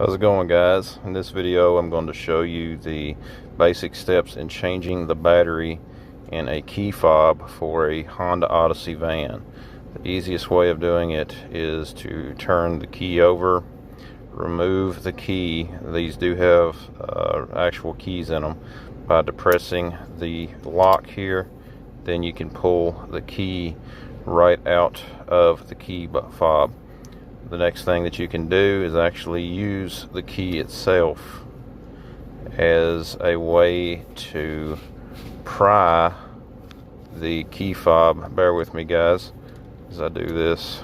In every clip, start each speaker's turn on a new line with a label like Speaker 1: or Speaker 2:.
Speaker 1: How's it going, guys? In this video I'm going to show you the basic steps in changing the battery in a key fob for a Honda Odyssey van. The easiest way of doing it is to turn the key over, remove the key. These do have actual keys in them. By depressing the lock here, then you can pull the key right out of the key fob. The next thing that you can do is actually use the key itself as a way to pry the key fob. Bear with me, guys, as I do this.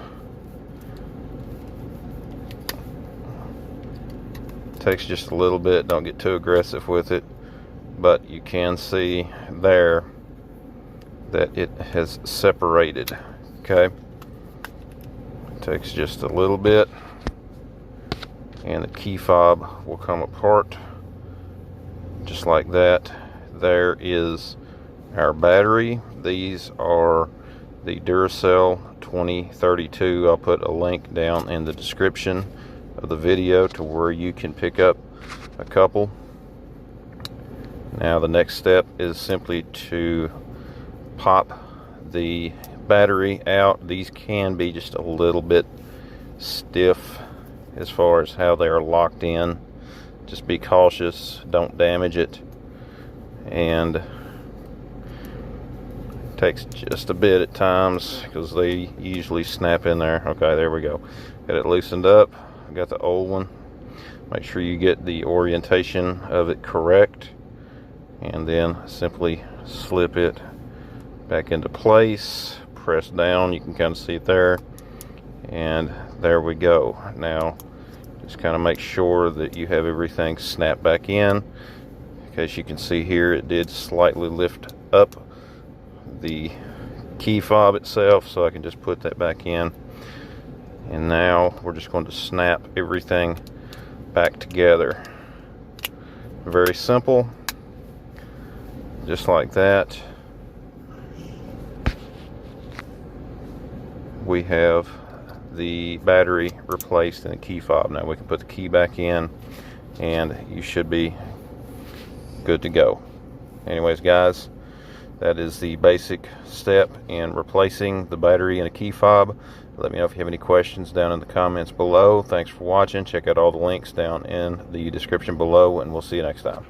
Speaker 1: It takes just a little bit, don't get too aggressive with it, but you can see there that it has separated. Okay, takes just a little bit and the key fob will come apart just like that. There is our battery. These are the Duracell 2032. I'll put a link down in the description of the video to where you can pick up a couple. Now the next step is simply to pop the battery out. These can be just a little bit stiff as far as how they are locked in. Just be cautious, don't damage it, and it takes just a bit at times because they usually snap in there. Okay, there we go. Got it loosened up. I got the old one. Make sure you get the orientation of it correct, and then simply slip it back into place. Press down, you can kind of see it there, and there we go. Now just kind of make sure that you have everything snapped back in. As you can see here, it did slightly lift up the key fob itself, so I can just put that back in. And now we're just going to snap everything back together. Very simple, just like that. We have the battery replaced in the key fob. Now we can put the key back in and you should be good to go. Anyways, guys, that is the basic step in replacing the battery in a key fob. Let me know if you have any questions down in the comments below. Thanks for watching. Check out all the links down in the description below, and we'll see you next time.